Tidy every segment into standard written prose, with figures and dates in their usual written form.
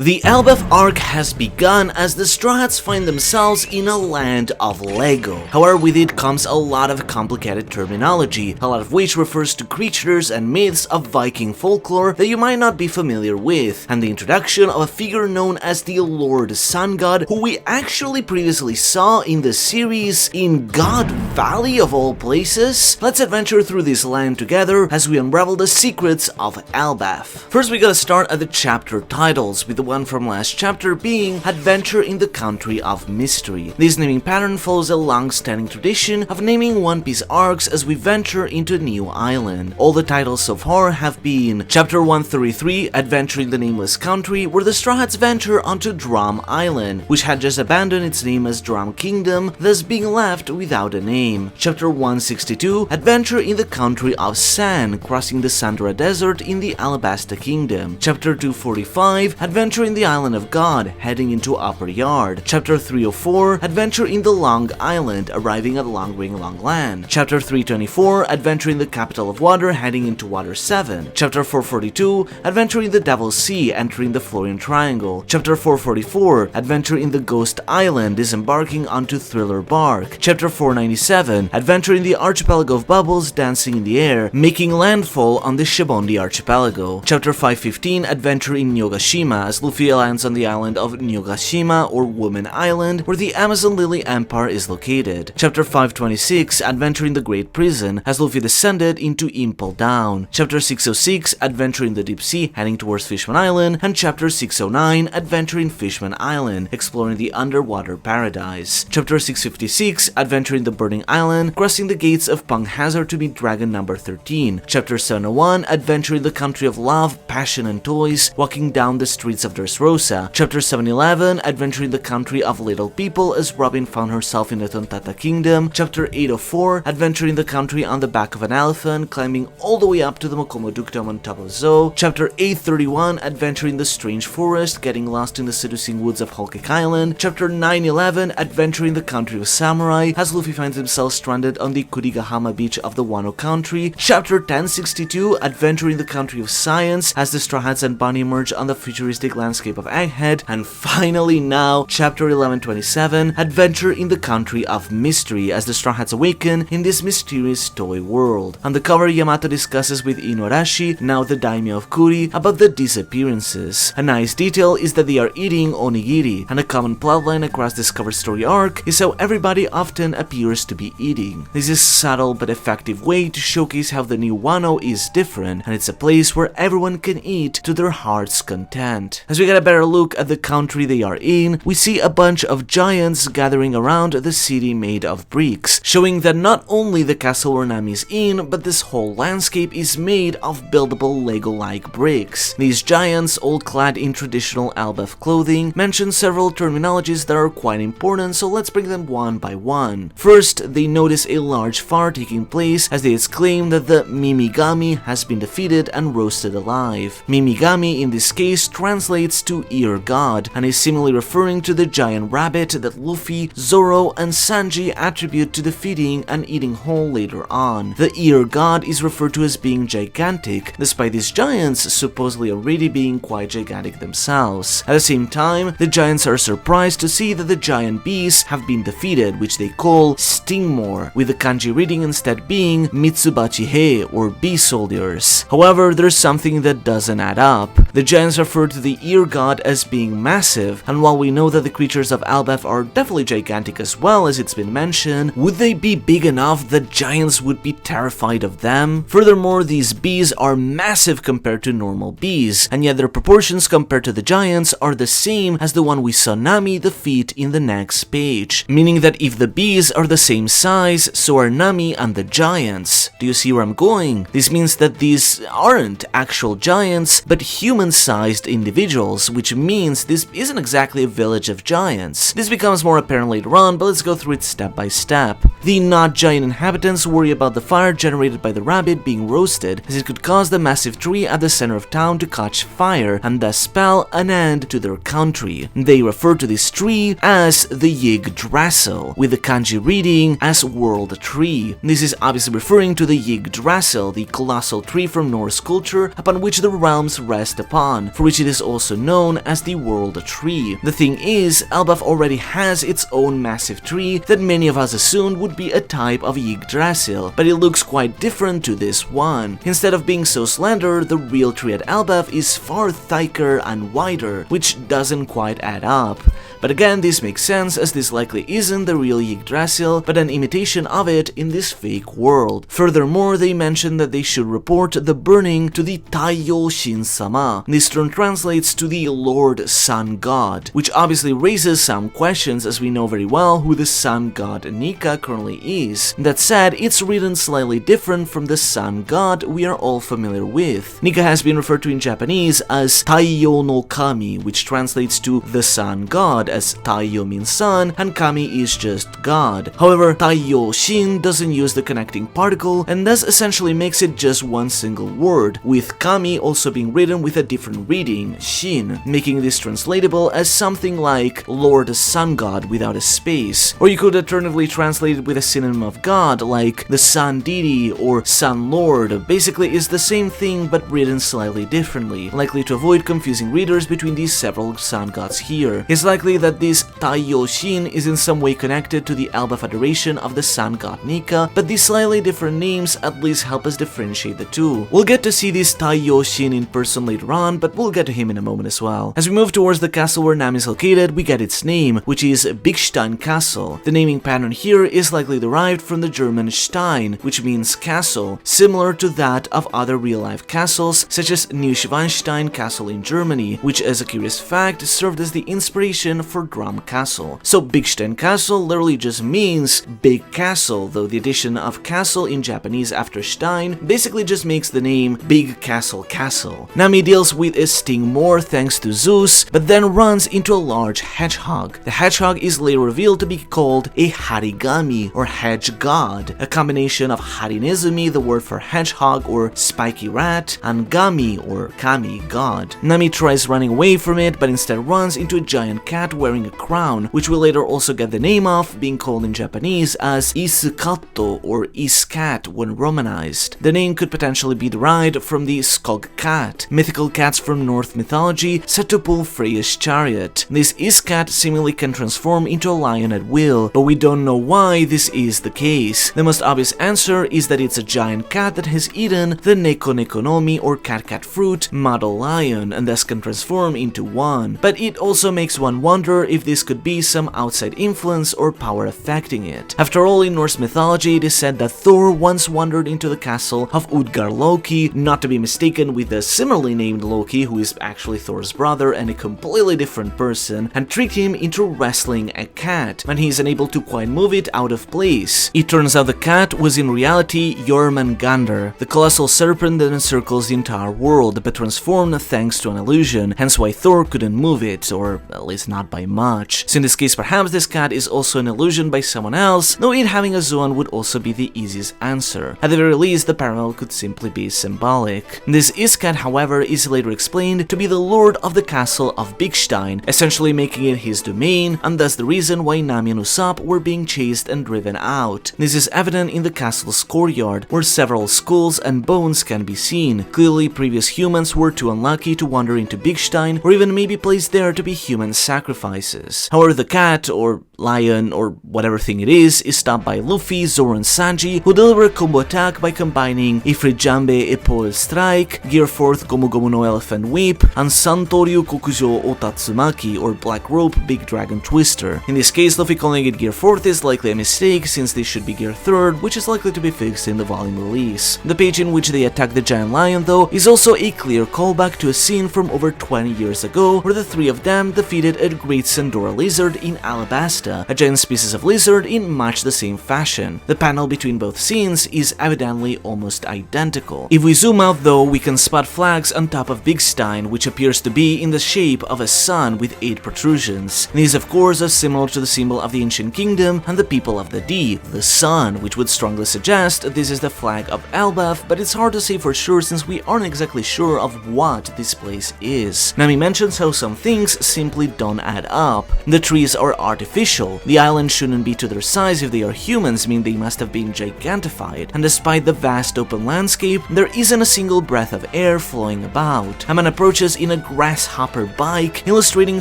The Elbaf arc has begun as the Straw Hats find themselves in a land of Lego. However, with it comes a lot of complicated terminology, a lot of which refers to creatures and myths of Viking folklore that you might not be familiar with, and the introduction of a figure known as the Lord Sungod, who we actually previously saw in the series in God Valley of all places. Let's adventure through this land together as we unravel the secrets of Elbaf. First, we gotta start at the chapter titles, with the one from last chapter being Adventure in the Country of Mystery. This naming pattern follows a long-standing tradition of naming One Piece arcs as we venture into a new island. All the titles so far have been Chapter 133, Adventure in the Nameless Country, where the Straw Hats venture onto Drum Island, which had just abandoned its name as Drum Kingdom, thus being left without a name. Chapter 162, Adventure in the Country of Sand, crossing the Sandra Desert in the Alabasta Kingdom. Chapter 245, Adventure in the Island of God, heading into Upper Yard. Chapter 304, Adventure in the Long Island, arriving at Long Ring Long Land. Chapter 324, Adventure in the Capital of Water, heading into Water 7. Chapter 442, Adventure in the Devil's Sea, entering the Florian Triangle. Chapter 444, Adventure in the Ghost Island, disembarking onto Thriller Bark. Chapter 497, Adventure in the Archipelago of Bubbles, dancing in the air, making landfall on the Shibondi Archipelago. Chapter 515, Adventure in Nyogashima, as Luffy lands on the island of Nyogashima, or Woman Island, where the Amazon Lily Empire is located. Chapter 526, Adventure in the Great Prison, as Luffy descended into Impel Down. Chapter 606, Adventure in the Deep Sea, heading towards Fishman Island, and Chapter 609, Adventure in Fishman Island, exploring the underwater paradise. Chapter 656, Adventure in the Burning Island, crossing the gates of Punk Hazard to meet Dragon number 13. Chapter 701, Adventure in the Country of Love, Passion and Toys, walking down the streets of Dressrosa. Chapter 711, Adventure in the Country of Little People, as Robin found herself in the Tontata Kingdom. Chapter 804, Adventure in the Country on the back of an elephant, climbing all the way up to the Mokomo Dukedom on top of Zou. Chapter 831, Adventure in the Strange Forest, getting lost in the seducing woods of Whole Cake Island. Chapter 911, Adventure in the Country of Samurai, as Luffy finds himself stranded on the Kurigahama beach of the Wano country. Chapter 1062, Adventure in the Country of Science, as the Straw Hats and Bonnie emerge on the futuristic landscape of Egghead. And finally now, Chapter 1127, Adventure in the Country of Mystery, as the Straw Hats awaken in this mysterious toy world. On the cover, Yamato discusses with Inuarashi, now the daimyo of Kuri, about the disappearances. A nice detail is that they are eating onigiri, and a common plotline across this cover story arc is how everybody often appears to be eating. This is a subtle but effective way to showcase how the new Wano is different, and it's a place where everyone can eat to their heart's content. As we get a better look at the country they are in, we see a bunch of giants gathering around the city made of bricks, showing that not only the castle where Nami is in, but this whole landscape is made of buildable Lego-like bricks. These giants, all clad in traditional Elbaf clothing, mention several terminologies that are quite important, so let's bring them one by one. First, they notice a large fire taking place as they exclaim that the Mimigami has been defeated and roasted alive. Mimigami in this case translates to Ear God, and is seemingly referring to the giant rabbit that Luffy, Zoro, and Sanji attribute to defeating and eating whole later on. The Ear God is referred to as being gigantic, despite these giants supposedly already being quite gigantic themselves. At the same time, the giants are surprised to see that the giant bees have been defeated, which they call Stingmore, with the kanji reading instead being Mitsubachi-hei, or bee soldiers. However, there's something that doesn't add up. The giants refer to the Ear God as being massive, and while we know that the creatures of Elbaf are definitely gigantic as well, as it's been mentioned, would they be big enough that giants would be terrified of them? Furthermore, these bees are massive compared to normal bees, and yet their proportions compared to the giants are the same as the one we saw Nami defeat in the next page, meaning that if the bees are the same size, so are Nami and the giants. Do you see where I'm going? This means that these aren't actual giants, but human-sized individuals, which means this isn't exactly a village of giants. This becomes more apparent later on, but let's go through it step by step. The not giant inhabitants worry about the fire generated by the rabbit being roasted, as it could cause the massive tree at the center of town to catch fire and thus spell an end to their country. They refer to this tree as the Yggdrasil, with the kanji reading as World Tree. This is obviously referring to the Yggdrasil, the colossal tree from Norse culture upon which the realms rest upon, for which it is also known as the World Tree. The thing is, Elbaf already has its own massive tree that many of us assumed would be a type of Yggdrasil, but it looks quite different to this one. Instead of being so slender, the real tree at Elbaf is far thicker and wider, which doesn't quite add up. But again, this makes sense as this likely isn't the real Yggdrasil, but an imitation of it in this fake world. Furthermore, they mention that they should report the burning to the Taiyo Shin-sama. This term translates to the Lord Sun God, which obviously raises some questions as we know very well who the Sun God Nika currently is. That said, it's written slightly different from the Sun God we are all familiar with. Nika has been referred to in Japanese as Taiyo no Kami, which translates to the Sun God, as Taiyo means sun and Kami is just God. However, Taiyo Shin doesn't use the connecting particle and thus essentially makes it just one single word, with Kami also being written with a different reading, Shin, making this translatable as something like Lord Sun God without a space. Or you could alternatively translate it with a synonym of God like the Sun Deity or Sun Lord. Basically is the same thing but written slightly differently, likely to avoid confusing readers between these several sun gods here. It's likely that this Taiyo Shin is in some way connected to the Elbaf adoration of the sun god Nika, but these slightly different names at least help us differentiate the two. We'll get to see this Taiyo Shin in person later on, but we'll get to him in a moment as well. As we move towards the castle where Nami is located, we get its name, which is Bigstein Castle. The naming pattern here is likely derived from the German Stein, which means castle, similar to that of other real-life castles such as Neuschwanstein Castle in Germany, which as a curious fact served as the inspiration for Drum Castle. So Bigstein Castle literally just means big castle, though the addition of castle in Japanese after Stein basically just makes the name Big Castle Castle. Nami deals with a sting more thanks to Zeus, but then runs into a large hedgehog. The hedgehog is later revealed to be called a Harigami or hedge god, a combination of Harinezumi, the word for hedgehog or spiky rat, and Gami or Kami, god. Nami tries running away from it, but instead runs into a giant cat wearing a crown, which we later also get the name of, being called in Japanese as Isukato or Iscat when romanized. The name could potentially be derived from the Skog cat, mythical cats from Norse mythology said to pull Freya's chariot. This Iscat seemingly can transform into a lion at will, but we don't know why this is the case. The most obvious answer is that it's a giant cat that has eaten the Neko Nekonomi or cat fruit, model lion, and thus can transform into one. But it also makes one wonder if this could be some outside influence or power affecting it. After all, in Norse mythology, it is said that Thor once wandered into the castle of Utgard Loki, not to be mistaken with the similarly named Loki, who is actually Thor's brother and a completely different person, and tricked him into wrestling a cat, and he's unable to quite move it out of place. It turns out the cat was in reality Jormungandr, the colossal serpent that encircles the entire world, but transformed thanks to an illusion, hence why Thor couldn't move it, or at least not by much. So in this case, perhaps this cat is also an illusion by someone else, though it having a Zoan would also be the easiest answer. At the very least, the parallel could simply be symbolic. This Iscat, however, is later explained to be the lord of the castle of Bigstein, essentially making it his domain, and thus the reason why Nami and Usopp were being chased and driven out. This is evident in the castle's courtyard, where several skulls and bones can be seen. Clearly, previous humans were too unlucky to wander into Bigstein, or even maybe placed there to be human sacrifices. However, the cat, or lion, or whatever thing it is stopped by Luffy, Zoro, and Sanji, who deliver a combo attack by combining Ifrijambe Epole Strike, Gear 4th Gomu Gomu no Elephant Whip, and Santoryu Kokujo Otatsumaki, or Black Rope Big Dragon Twister. In this case, Luffy calling it Gear 4th is likely a mistake, since this should be Gear 3rd, which is likely to be fixed in the volume release. The page in which they attack the giant lion, though, is also a clear callback to a scene from over 20 years ago, where the three of them defeated a great Sandora lizard in Alabasta, a giant species of lizard in much the same fashion. The panel between both scenes is evidently almost identical. If we zoom out though, we can spot flags on top of Bigstein, which appears to be in the shape of a sun with 8 protrusions. These of course are similar to the symbol of the ancient kingdom and the people of the Dee, the sun, which would strongly suggest this is the flag of Elbaf, but it's hard to say for sure since we aren't exactly sure of what this place is. Nami mentions how some things simply don't add up. The trees are artificial, artificial. The island shouldn't be to their size if they are humans, meaning they must have been gigantified. And despite the vast open landscape, there isn't a single breath of air flowing about. A man approaches in a grasshopper bike, illustrating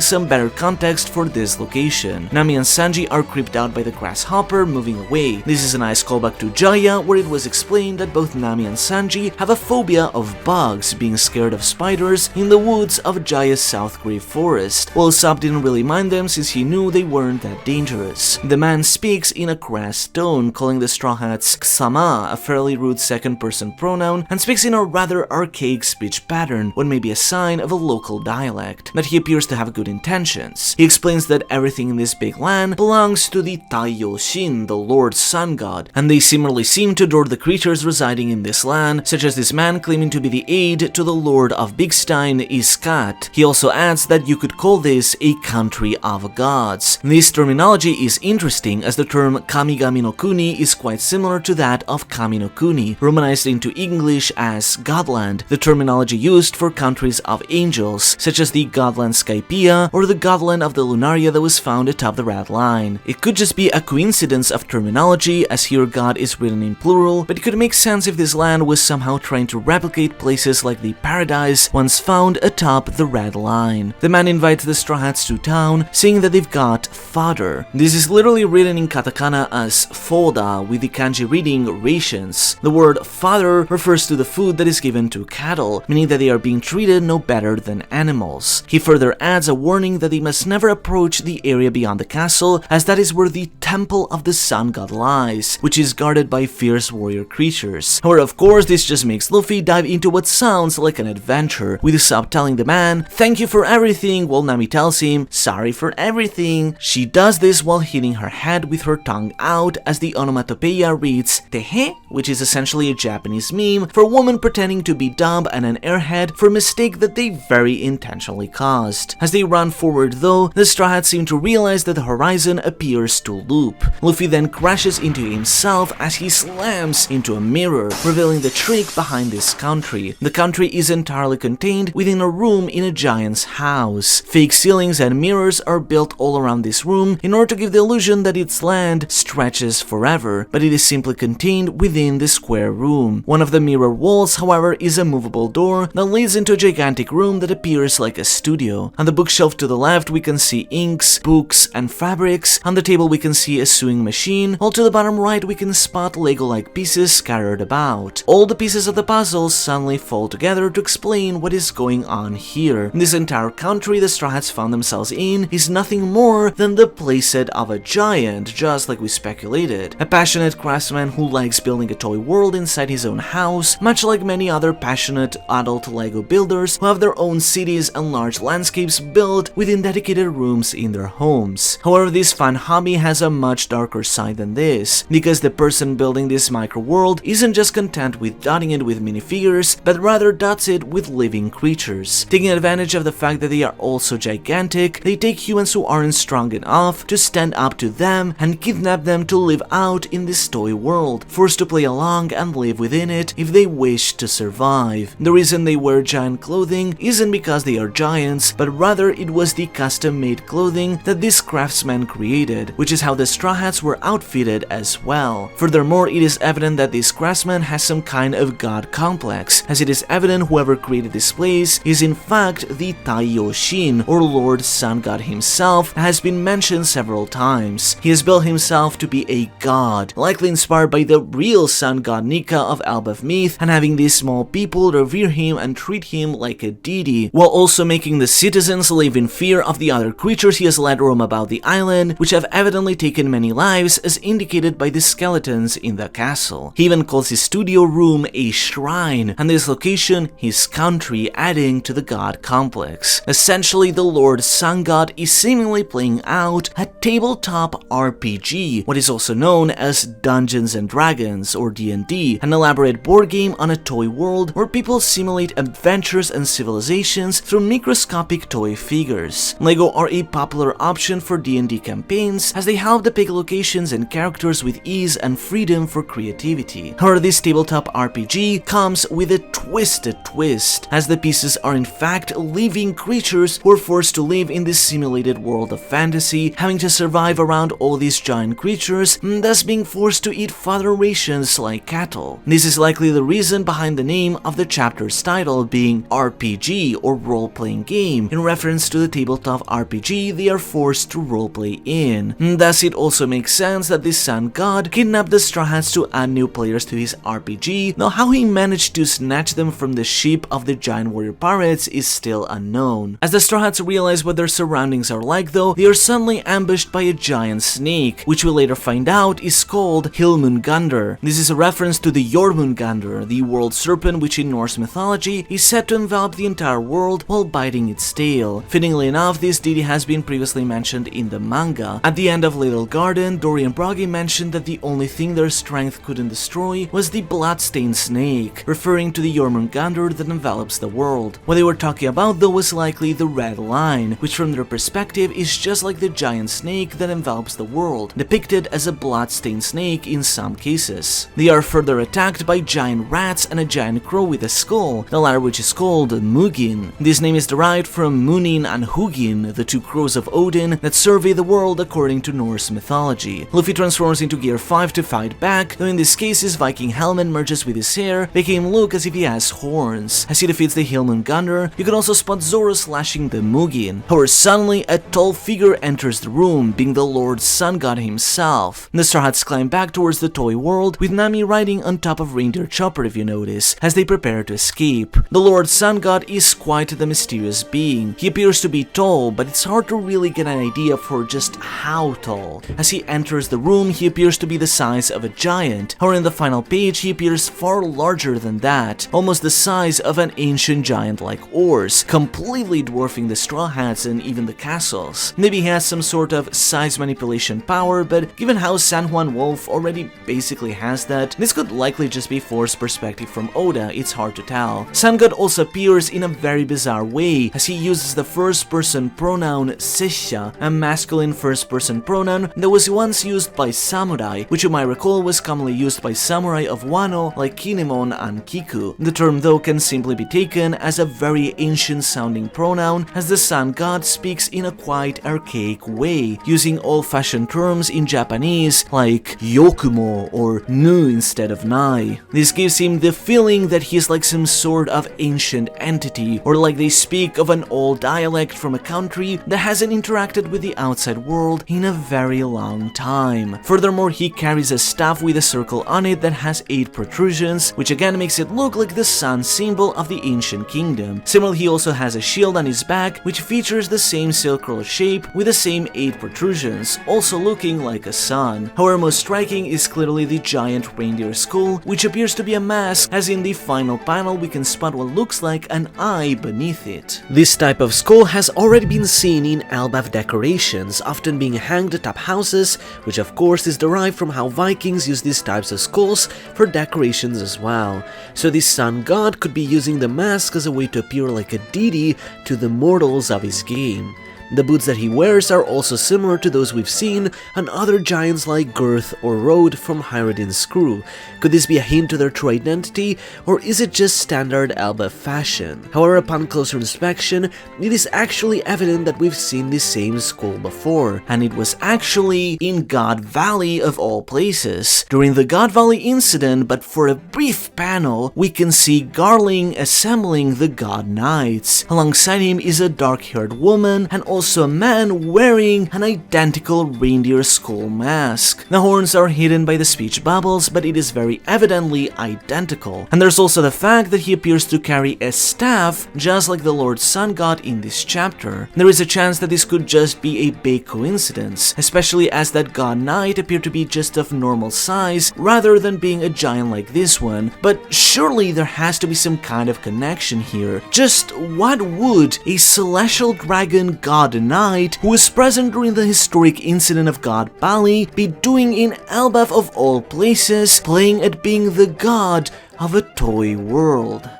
some better context for this location. Nami and Sanji are creeped out by the grasshopper moving away. This is a nice callback to Jaya, where it was explained that both Nami and Sanji have a phobia of bugs, being scared of spiders in the woods of Jaya's South Grave Forest, while Sop didn't really mind them since he knew they weren't that dangerous. The man speaks in a crass tone, calling the Straw Hats Ksama, a fairly rude second-person pronoun, and speaks in a rather archaic speech pattern, what may be a sign of a local dialect, that he appears to have good intentions. He explains that everything in this big land belongs to the Taiyoshin, the Lord Sun God, and they similarly seem to adore the creatures residing in this land, such as this man claiming to be the aide to the Lord of Bigstein Iskat. He also adds that you could call this a country of gods. This terminology is interesting as the term Kamigami no Kuni is quite similar to that of Kami no Kuni, romanized into English as Godland, the terminology used for countries of angels, such as the Godland Skypiea or the Godland of the Lunaria that was found atop the Red Line. It could just be a coincidence of terminology, as here God is written in plural, but it could make sense if this land was somehow trying to replicate places like the paradise once found atop the Red Line. The man invites the Straw Hats to town, saying that they've got fodder. This is literally written in katakana as foda, with the kanji reading rations. The word fodder refers to the food that is given to cattle, meaning that they are being treated no better than animals. He further adds a warning that they must never approach the area beyond the castle, as that is where the Temple of the Sun God lies, which is guarded by fierce warrior creatures. However, of course, this just makes Luffy dive into what sounds like an adventure, with Usopp telling the man, "Thank you for everything," while Nami tells him, "Sorry for everything." She does this while hitting her head with her tongue out, as the onomatopoeia reads tehe, which is essentially a Japanese meme for a woman pretending to be dumb and an airhead for a mistake that they very intentionally caused. As they run forward though, the Straw Hats seem to realize that the horizon appears to loop. Luffy then crashes into himself as he slams into a mirror, revealing the trick behind this country. The country is entirely contained within a room in a giant's house. Fake ceilings and mirrors are built all around this room in order to give the illusion that its land stretches forever, but it is simply contained within the square room. One of the mirror walls, however, is a movable door that leads into a gigantic room that appears like a studio. On the bookshelf to the left we can see inks, books, and fabrics. On the table we can see a sewing machine, while to the bottom right we can spot Lego-like pieces scattered about. All the pieces of the puzzle suddenly fall together to explain what is going on here. This entire country the Straw Hats found themselves in is nothing more than the playset of a giant, just like we speculated. A passionate craftsman who likes building a toy world inside his own house, much like many other passionate adult Lego builders who have their own cities and large landscapes built within dedicated rooms in their homes. However, this fun hobby has a much darker side than this, because the person building this micro world isn't just content with dotting it with minifigures, but rather dots it with living creatures. Taking advantage of the fact that they are also gigantic, they take humans who aren't strong enough to stand up to them and kidnap them to live out in this toy world, forced to play along and live within it if they wish to survive. The reason they wear giant clothing isn't because they are giants, but rather it was the custom-made clothing that this craftsman created, which is how the Straw Hats were outfitted as well. Furthermore, it is evident that this craftsman has some kind of god complex, as it is evident whoever created this place is in fact the Taiyoshin, or Lord Sun God himself, that has been mentioned several times. He has built himself to be a god, likely inspired by the real sun god Nika of Elbaf myth, and having these small people revere him and treat him like a deity, while also making the citizens live in fear of the other creatures he has let roam about the island, which have evidently taken many lives, as indicated by the skeletons in the castle. He even calls his studio room a shrine, and this location his country, adding to the god complex. Essentially, the Lord Sun God is seemingly playing out a tabletop RPG, what is also known as Dungeons and Dragons, or D&D, an elaborate board game on a toy world where people simulate adventures and civilizations through microscopic toy figures. Lego are a popular option for D&D campaigns, as they help depict locations and characters with ease and freedom for creativity. However, this tabletop RPG comes with a twisted twist, as the pieces are in fact living creatures who are forced to live in this simulated world of fantasy, having to survive around all these giant creatures, thus being forced to eat fodder rations like cattle. This is likely the reason behind the name of the chapter's title being RPG or role-playing game, in reference to the tabletop RPG they are forced to roleplay in. Thus it also makes sense that this sun god kidnapped the Straw Hats to add new players to his RPG, though how he managed to snatch them from the ship of the giant warrior pirates is still unknown. As the Straw Hats realize what their surroundings are like though, they are suddenly ambushed by a giant snake, which we later find out is called Hilmungandr. This is a reference to the Jormungandr, the world serpent which in Norse mythology is said to envelop the entire world while biting its tail. Fittingly enough, this deity has been previously mentioned in the manga. At the end of Little Garden, Dory and Bragi mentioned that the only thing their strength couldn't destroy was the blood-stained snake, referring to the Jormungandr that envelops the world. What they were talking about though was likely the Red Line, which from their perspective is just like the giant snake that envelops the world, depicted as a blood-stained snake in some cases. They are further attacked by giant rats and a giant crow with a skull, the latter which is called Mugin. This name is derived from Munin and Hugin, the two crows of Odin that survey the world according to Norse mythology. Luffy transforms into Gear 5 to fight back, though in this case his Viking helmet merges with his hair, making him look as if he has horns. As he defeats the Hilmungandr, you can also spot Zoro slashing the Mugin. However, suddenly a tall figure enters the room, being the Lord Sun God himself. The Straw Hats climb back towards the toy world, with Nami riding on top of Reindeer Chopper if you notice, as they prepare to escape. The Lord Sun God is quite the mysterious being. He appears to be tall, but it's hard to really get an idea for just how tall. As he enters the room, he appears to be the size of a giant. However, in the final page, he appears far larger than that, almost the size of an ancient giant like Ors, completely dwarfing the Straw Hats and even the castles. Maybe he has some sort of size manipulation power, but given how San Juan Wolf already basically has that, this could likely just be forced perspective from Oda, it's hard to tell. Sungod also appears in a very bizarre way, as he uses the first-person pronoun Sisha, a masculine first-person pronoun that was once used by samurai, which you might recall was commonly used by samurai of Wano like Kinemon and Kiku. The term though can simply be taken as a very ancient-sounding pronoun, as the sun god speaks in a quite archaic way, using old-fashioned terms in Japanese like yokumo or nu instead of nai. This gives him the feeling that he's like some sort of ancient entity, or like they speak of an old dialect from a country that hasn't interacted with the outside world in a very long time. Furthermore, he carries a staff with a circle on it that has 8 protrusions, which again makes it look like the sun symbol of the ancient kingdom. Similarly, he also has a shield on his back, which features the same silk roll shape with the same 8 protrusions, also looking like a sun. However, most striking is clearly the giant reindeer skull, which appears to be a mask, as in the final panel we can spot what looks like an eye beneath it. This type of skull has already been seen in Elbaf decorations, often being hanged atop houses, which of course is derived from how Vikings use these types of skulls for decorations as well. So this sun god could be using the mask as a way to appear like a deity to the mortals of his game. The boots that he wears are also similar to those we've seen on other giants like Girth or Road from Hyrodin's crew. Could this be a hint to their true identity, or is it just standard Elbaf fashion? However, upon closer inspection, it is actually evident that we've seen this same skull before, and it was actually in God Valley of all places. During the God Valley incident, but for a brief panel, we can see Garling assembling the God Knights. Alongside him is a dark-haired woman, and also a man wearing an identical reindeer skull mask. The horns are hidden by the speech bubbles, but it is very evidently identical. And there's also the fact that he appears to carry a staff, just like the Lord Sun God in this chapter. There is a chance that this could just be a big coincidence, especially as that God Knight appeared to be just of normal size, rather than being a giant like this one, but surely there has to be some kind of connection here. Just what would a celestial dragon God Knight, who was present during the historic incident of God Bali, be doing in Elbaf of all places, playing at being the god of a toy world?